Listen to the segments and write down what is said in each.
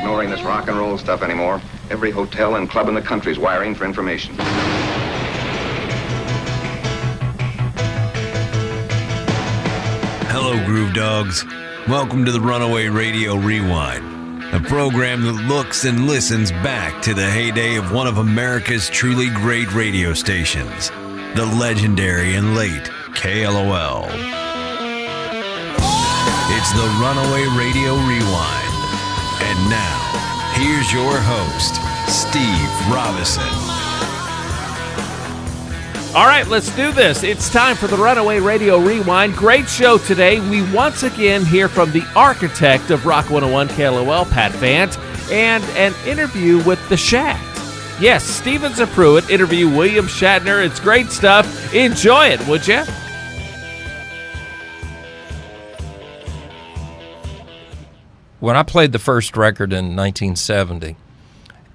ignoring this rock and roll stuff anymore. Every hotel and club in the country's wiring for information. Hello, Groove Dogs. Welcome to the Runaway Radio Rewind, a program that looks and listens back to the heyday of one of America's truly great radio stations, the legendary and late KLOL. It's the Runaway Radio Rewind. And now, here's your host, Steve Robinson. All right, let's do this. It's time for the Runaway Radio Rewind. Great show today. We once again hear from the architect of Rock 101 KLOL, Pat Fant, and an interview with The Shaft. Yes, Stephen Pruett interview William Shatner. It's great stuff. Enjoy it, would you? When I played the first record in 1970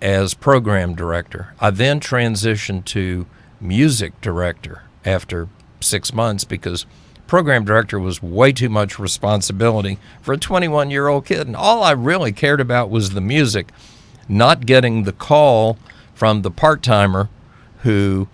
as program director, I then transitioned to music director after 6 months because program director was way too much responsibility for a 21-year-old kid. And all I really cared about was the music, not getting the call from the part-timer who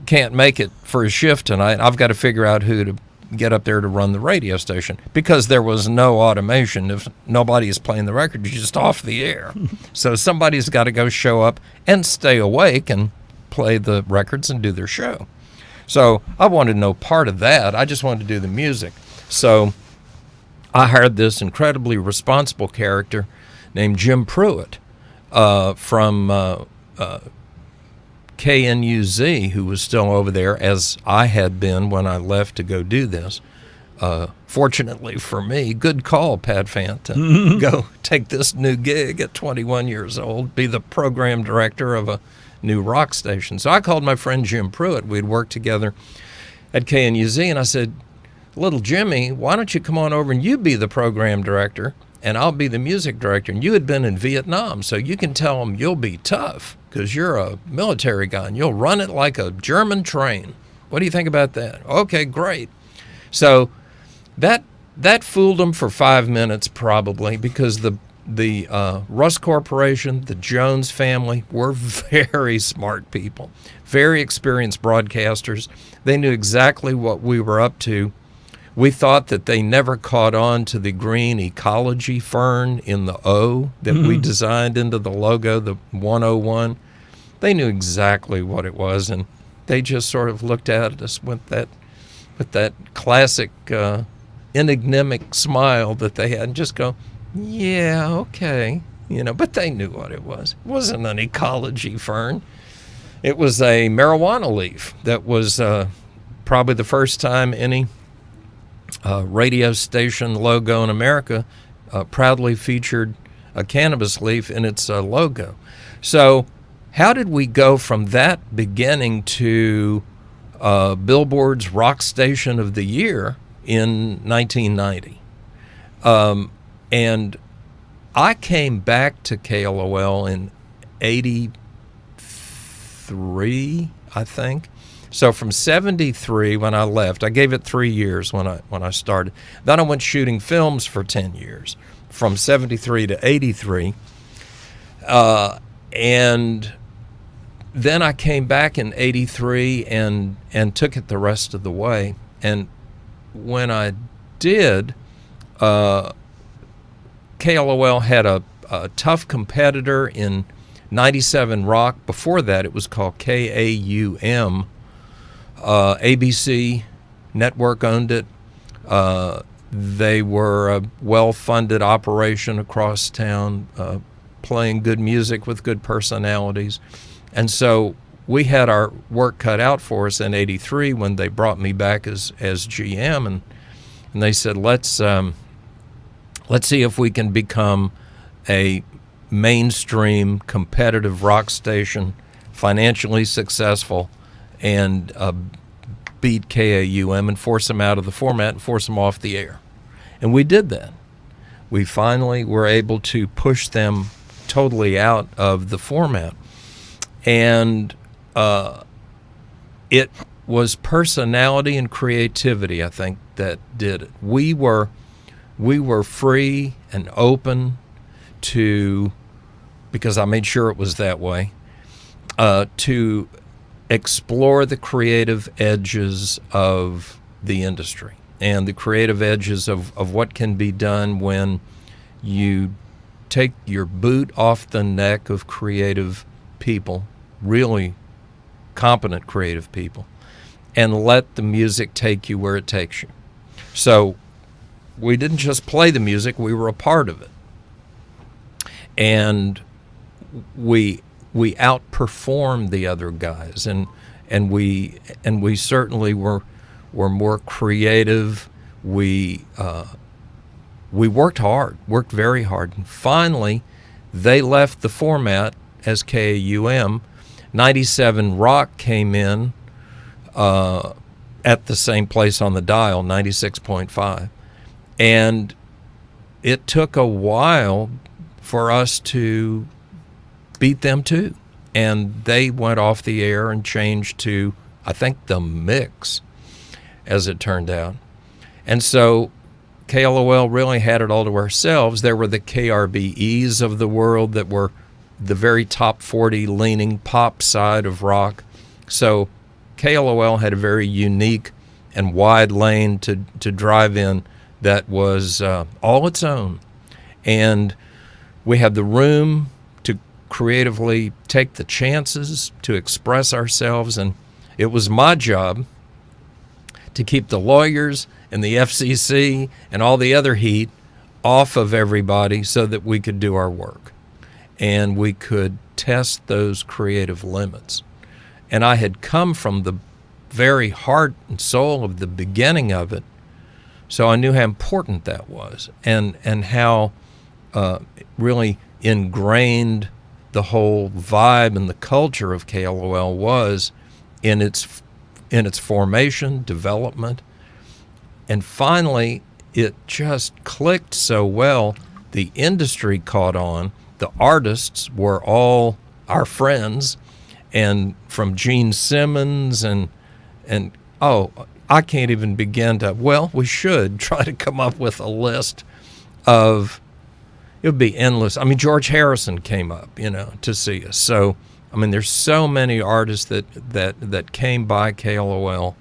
can't make it for a shift tonight. I've got to figure out who to get up there to run the radio station because there was no automation. If nobody is playing the record, you're just off the air. So somebody's got to go show up and stay awake and play the records and do their show. So I wanted no part of that. I just wanted to do the music. So I hired this incredibly responsible character named Jim Pruett from KNUZ, who was still over there, as I had been when I left to go do this. Fortunately for me, good call, Pat Fant, to go take this new gig at 21 years old, be the program director of a new rock station. So I called my friend Jim Pruett. We'd worked together at KNUZ, and I said, little Jimmy, why don't you come on over and you be the program director, and I'll be the music director. And you had been in Vietnam, so you can tell them you'll be tough because you're a military guy, and you'll run it like a German train. What do you think about that? Okay, great. So that fooled them for 5 minutes probably because the Russ Corporation, the Jones family were very smart people, very experienced broadcasters. They knew exactly what we were up to. We thought that they never caught on to the green ecology fern in the O that we designed into the logo, the 101. They knew exactly what it was, and they just sort of looked at us with that classic enigmatic smile that they had and just go, yeah, okay, but they knew what it was. It wasn't an ecology fern. It was a marijuana leaf that was probably the first time any radio station logo in America proudly featured a cannabis leaf in its logo. So how did we go from that beginning to Billboard's Rock Station of the Year in 1990? And I came back to KLOL in 83, I think. So from 73 when I left, I gave it 3 years when I started. Then I went shooting films for 10 years, from 73 to 83. And then I came back in 83 and took it the rest of the way. And when I did, KLOL had a tough competitor in 97 Rock. Before that, it was called KAUM. ABC Network owned it. They were a well-funded operation across town, playing good music with good personalities. And so we had our work cut out for us in 83 when they brought me back as GM, and they said, let's see if we can become a mainstream competitive rock station, financially successful, and beat KAUM and force them out of the format and force them off the air. And we did that. We finally were able to push them totally out of the format. And it was personality and creativity, I think, that did it. We were free and open because I made sure it was that way, to explore the creative edges of the industry and the creative edges of what can be done when you take your boot off the neck of creative people, really competent creative people, and let the music take you where it takes you. So we didn't just play the music, we were a part of it. And we outperformed the other guys, and we certainly were more creative. We worked very hard, and finally they left the format as KAUM. 97 Rock came in at the same place on the dial, 96.5, and it took a while for us to beat them too. And they went off the air and changed to, I think, the Mix, as it turned out. And so KLOL really had it all to ourselves. There were the KRBEs of the world that were the very top 40 leaning pop side of rock. So KLOL had a very unique and wide lane to drive in that was all its own. And we had the room to creatively take the chances, to express ourselves, and it was my job to keep the lawyers and the FCC and all the other heat off of everybody so that we could do our work and we could test those creative limits. And I had come from the very heart and soul of the beginning of it, so I knew how important that was, and how really ingrained the whole vibe and the culture of KLOL was in its formation, development, and finally it just clicked so well. The industry caught on. The artists were all our friends, and from Gene Simmons and I can't even begin to. Well, we should try to come up with a list of. It would be endless. I mean, George Harrison came up, to see us. So, I mean, there's so many artists that came by KLOL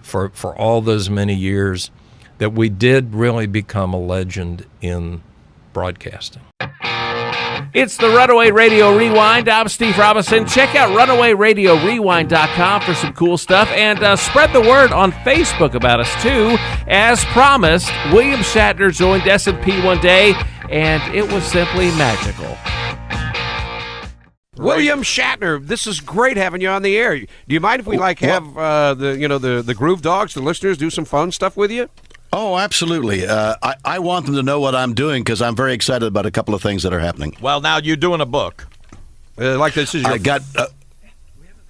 for all those many years that we did really become a legend in broadcasting. It's the Runaway Radio Rewind. I'm Steve Robinson. Check out runawayradiorewind.com for some cool stuff, and spread the word on Facebook about us, too. As promised, William Shatner joined S&P one day, and it was simply magical. William Shatner, this is great having you on the air. Do you mind if we have the Groove Dogs, the listeners, do some fun stuff with you? Oh, absolutely. I want them to know what I'm doing because I'm very excited about a couple of things that are happening. Well, now you're doing a book. This is your... I got...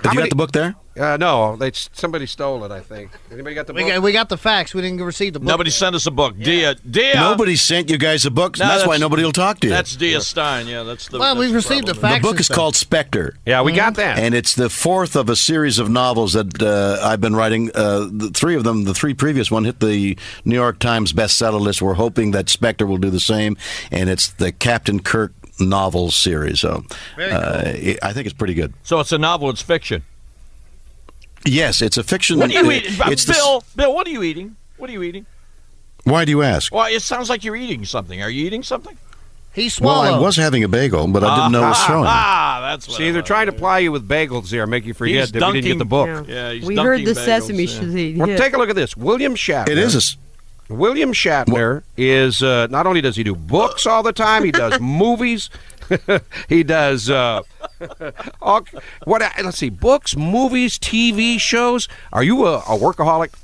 Did you got the book there? No, somebody stole it, I think. Anybody got the book? We got the facts. We didn't receive the book. Nobody sent us a book. Yeah. Dia. Nobody sent you guys a book, so that's why nobody will talk to you. That's Dia Stein, yeah. That's the. Well, we've received the facts. The book is called Spectre. Yeah, we got that. And it's the fourth of a series of novels that I've been writing. The three of them, the three previous one, hit the New York Times bestseller list. We're hoping that Spectre will do the same, and it's the Captain Kirk novels series. So Very cool. I think it's pretty good. So it's a novel, it's fiction. Yes, it's a fiction. What are you eating? Bill, what are you eating? What are you eating? Why do you ask? Well, it sounds like you're eating something. Are you eating something? He swallowed. Well, I was having a bagel, but I didn't know it was throwing. That's what See, they're trying to ply you with bagels here, make you forget that we didn't get the book. Yeah, we heard the sesame seed. Well, take a look at this. William Shatner. It is William Shatner is not only does he do books all the time, he does movies. He does let's see, books, movies, TV shows. Are you a workaholic?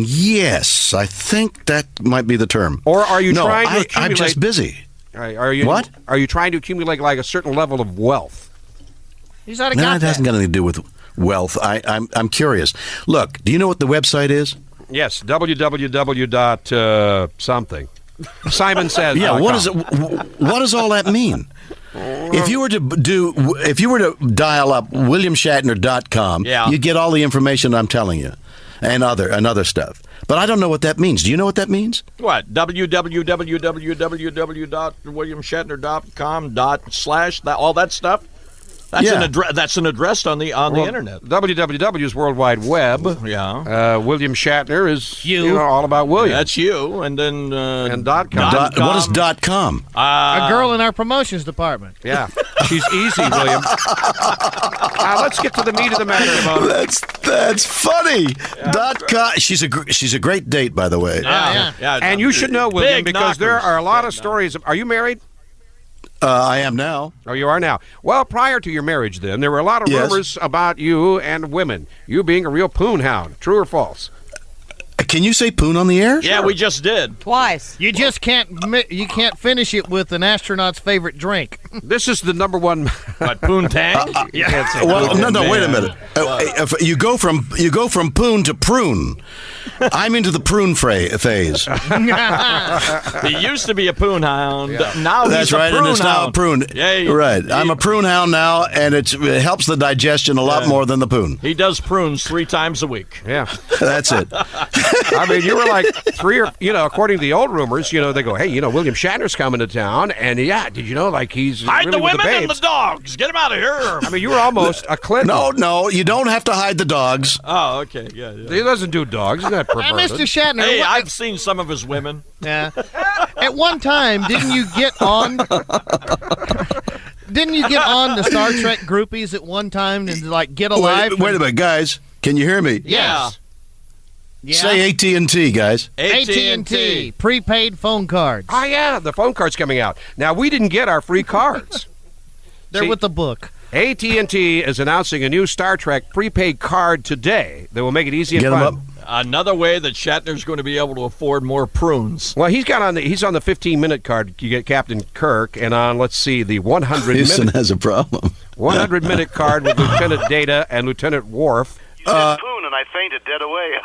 Yes, I think that might be the term. Or are you trying to accumulate? I'm just busy. Are you What? Are you trying to accumulate like a certain level of wealth? He's not a No, it hasn't got anything to do with wealth. I'm curious. Look, do you know what the website is? Yes, www. Something. Simon Says. Yeah, what does all that mean? If you were to dial up WilliamShatner.com, you'd get all the information I'm telling you, and other stuff. But I don't know what that means. Do you know what that means? What? www.williamshatner.com/, all that stuff? That's an address on the internet. www is World Wide Web. Yeah. William Shatner is all about William. That's you. And then and .com. What is .com? A girl in our promotions department. Yeah, she's easy, William. Let's get to the meat of the matter. That's funny. .com. She's a great date, by the way. Yeah. And you should know, William, because there are a lot of stories. Are you married? I am now. Oh, you are now. Well, prior to your marriage, then, there were a lot of rumors about you and women. You being a real poon hound. True or false? Can you say poon on the air? Yeah, we just did. Twice. You just can't finish it with an astronaut's favorite drink. This is the number one. What, poontang? Well, no, wait a minute. You go from poon to prune. I'm into the prune phase. He used to be a poon hound. Now That's he's a right, prune and it's now a hound. prune. Right. I'm a prune hound now, and it helps the digestion a lot more than the poon. He does prunes 3 times a week. Yeah. That's it. I mean, you were like 3 or, according to the old rumors, they go, hey, William Shatner's coming to town, and did you know, like, he's Hide really the with women and the babes. dogs. Get him out of here. I mean, you were almost a Clinton. No, you don't have to hide the dogs. Oh, okay. Yeah. He doesn't do dogs. He's not perverted. Mr. Shatner. Hey, I've seen some of his women. Yeah. At one time, didn't you get on the Star Trek groupies at one time and like get alive? Wait a minute, guys. Can you hear me? Yeah. Say AT&T, guys. AT&T prepaid phone cards. Oh, yeah, the phone card's coming out. Now, we didn't get our free cards. They're with the book. AT&T is announcing a new Star Trek prepaid card today that will make it easy and Get 'em fun. up. Another way that Shatner's going to be able to afford more prunes. Well, he's on the 15-minute card. You get Captain Kirk, and on, let's see, the Houston 100-minute has a problem. 100-minute card with Lieutenant Data and Lieutenant Worf. You said poon, and I fainted dead away.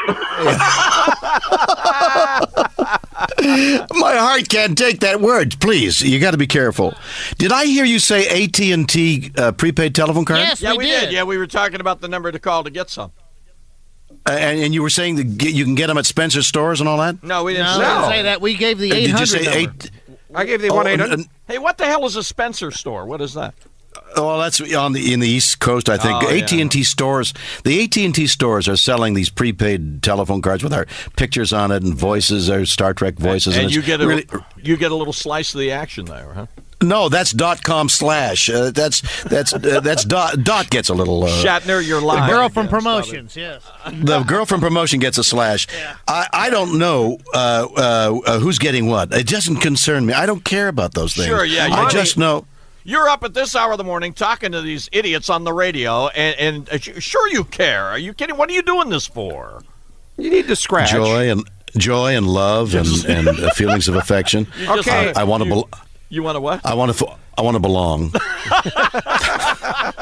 My heart can't take that word. Please, you got to be careful. Did I hear you say AT&T prepaid telephone card? Yes, Yeah, we we did. Yeah, we were talking about the number to call to get some. And you were saying that you can get them at Spencer's stores and all that? No, we didn't No, say we didn't that. say that. We gave the Did 800 you say number. I gave the 1-800. Hey, what the hell is a Spencer store? What is that? Well, that's in the East Coast, I think. Oh, yeah. AT&T stores. The AT&T stores are selling these prepaid telephone cards with our pictures on it and voices, or Star Trek voices. And it's you get really, you get a little slice of the action there, huh? no, that's .com/. That's dot gets a little. Shatner, you're lying. The girl from again. promotions, yes. The girl from promotion gets a slash. Yeah. I don't know who's getting what. It doesn't concern me. I don't care about those things. Sure, yeah, I just know. You're up at this hour of the morning talking to these idiots on the radio, and sure you care. Are you kidding? What are you doing this for? You need to scratch. Joy and love and feelings of affection. Okay. I want to. You want to what? I want to belong.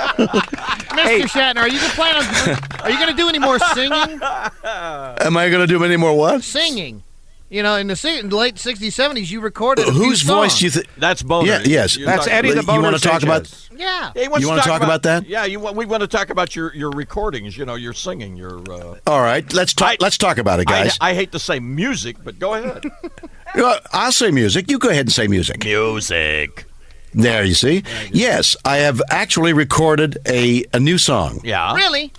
Mr. Shatner, are you going to do any more singing? Am I going to do any more what? Singing. In the late 60s, 70s, you recorded a few Whose voice songs. do you think? That's Boner. Yeah, yes. You're That's talking- Eddie the Boner You want to talk about? Sanchez. Yeah. Yeah, he wants You want to talk about that? Yeah, we want to talk about your recordings. Your singing. Your. All right, let's talk. Let's talk about it, guys. I hate to say music, but go ahead. I'll say music. You go ahead and say music. Music. There, you see. Yes, I have actually recorded a new song. Yeah. Really?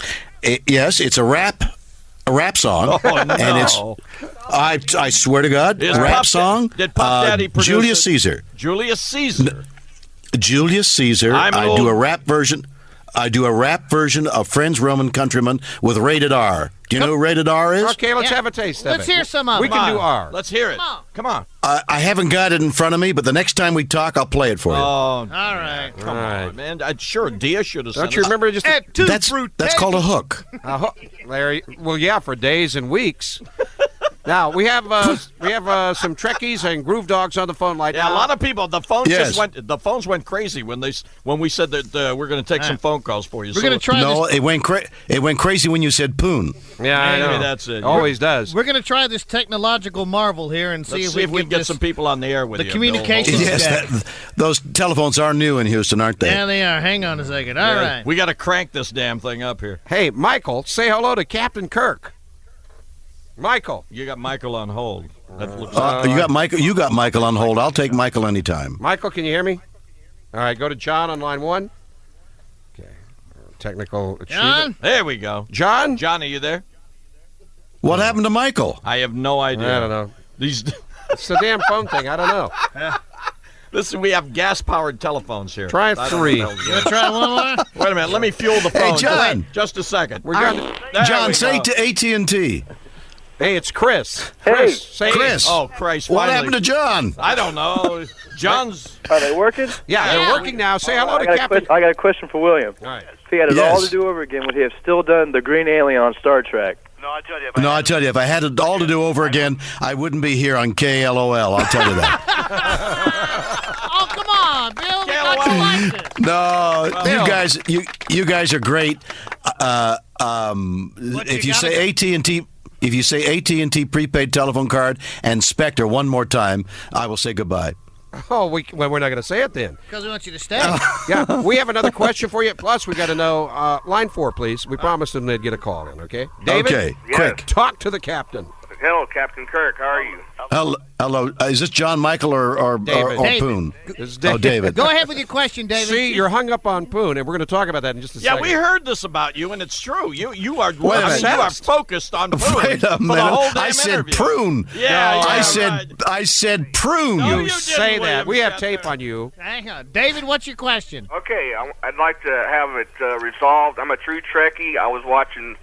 Yes, it's a rap song. Oh, no. And it's I swear to God, Is a rap Puff song. Did Puff Daddy produce Julius it? Caesar. Julius Caesar. Julius Caesar. I'm I old. do a rap version. Of Friends, Roman Countrymen with Rated R. Do you know who Rated R is? Okay, let's Yeah. have a taste of it. Let's hear some of We it. can do R. Let's hear it. Come on. Come on. I haven't got it in front of me, but the next time we talk, I'll play it for you. Oh, All right. come on, man. Sure, Dia should have. Don't you remember just That's called a hook. Larry? Well, yeah, for days and weeks. Now we have some Trekkies and Groove Dogs on the phone line. Yeah, a lot of people. The phones Yes. the phones went crazy when we said that we're going to take some phone calls for you. We're going to try No, this. it went crazy when you said poon. Yeah, I Maybe know. that's it. Always does. We're going to try this technological marvel here and see Let's if we can get some people on the air with the you. communication- Bill. Yes, those telephones are new in Houston, aren't they? Yeah, they are. Hang on a second. All right. We got to crank this damn thing up here. Hey, Michael, say hello to Captain Kirk. Michael. You got Michael on hold. That looks You got Michael. You got Michael on hold. I'll take Michael anytime. Michael, can you hear me? All right, go to John on line 1. Okay. Technical achievement. John? There we go. John? John, are you there? What happened to Michael? I have no idea. I don't know. These. It's the damn phone thing. I don't know. Listen, we have gas-powered telephones here. Try I don't 3. know. You want to try one more? Wait a minute. Let me fuel the phone. Hey, John. Just a second. We're going. There John, we say go. to AT&T. Hey, it's Chris. Hey. Chris, say Chris. Oh, Christ. What finally. happened to John? I don't know. John's. Are they working? Yeah, they're working now. Say hello to Captain. I got a question for William. All right. If he had it Yes. all to do over again, would he have still done the green alien on Star Trek? No, I tell you. No, I tell you, if I had it all to do over again, I wouldn't be here on KLOL. I'll tell you that. Oh, come on, Bill. We got you like this. No, you guys are great. If you say AT&T. If you say AT&T prepaid telephone card and Spectre one more time, I will say goodbye. Oh, we're not going to say it then. Because we want you to stay. Yeah, we have another question for you. Plus, we got to know line 4, please. We promised them they'd get a call in. Okay, David. Okay, quick. Talk to the captain. Hello, Captain Kirk. How are you? Hello. Is this John Michael or David. Poon? This is Oh, David. Go ahead with your question, David. See, you're hung up on Poon, and we're going to talk about that in just a Yeah, second. we heard this about you, and it's true. You are Wait a minute. you are focused on Poon Wait a for the minute. whole damn I said interview. prune. Yeah, I said prune. No, You you say didn't, that. William We have Shatner. tape on you. Hang on. David, what's your question? Okay, I'd like to have it resolved. I'm a true Trekkie. I was watching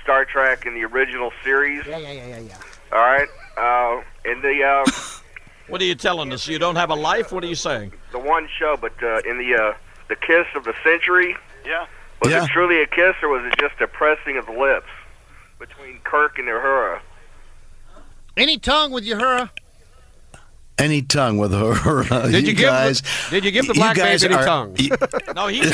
Star Trek in the original series. Yeah. All right. In the What are you telling us? You don't have a life? What are you saying? the one show, but in the kiss of the century. Yeah. Was Yeah. it truly a kiss, or was it just a pressing of the lips between Kirk and Uhura? Any tongue with your Uhura? Any tongue with her. Did you give guys? Did you give the black babe any tongue? No, he's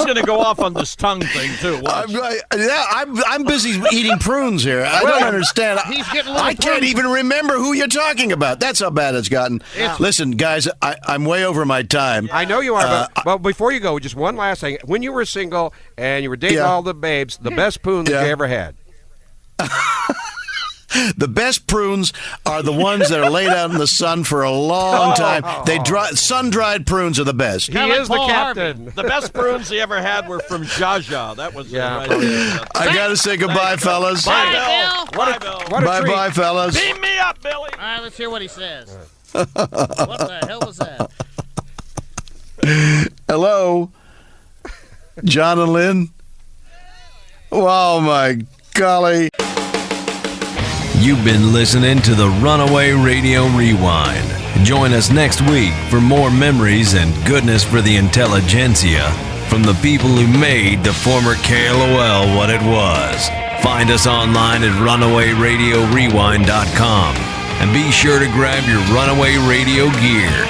gonna go off on this tongue thing too. Watch. I'm busy eating prunes here. I don't understand. He's getting a little I can't even remember who you're talking about. That's how bad it's gotten. Listen, guys, I'm way over my time. I know you are, but before you go, just one last thing. When you were single and you were dating all the babes, the best poon that you ever had? The best prunes are the ones that are laid out in the sun for a long time. They sun-dried prunes are the best. He is the Paul captain. The best prunes he ever had were from Jaja. That was Yeah. I got to say goodbye, fellas. Bye, Bill. Bill. Bye, Bill. What a treat. Bye-bye, fellas. Beam me up, Billy. All right, let's hear what he says. What the hell was that? Hello, John and Lynn. Oh, my golly. You've been listening to the Runaway Radio Rewind. Join us next week for more memories and goodness for the intelligentsia from the people who made the former KLOL what it was. Find us online at runawayradiorewind.com and be sure to grab your Runaway Radio gear.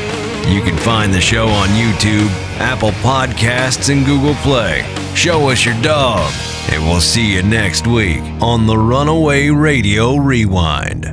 You can find the show on YouTube, Apple Podcasts, and Google Play. Show us your dog, and we'll see you next week on the Runaway Radio Rewind.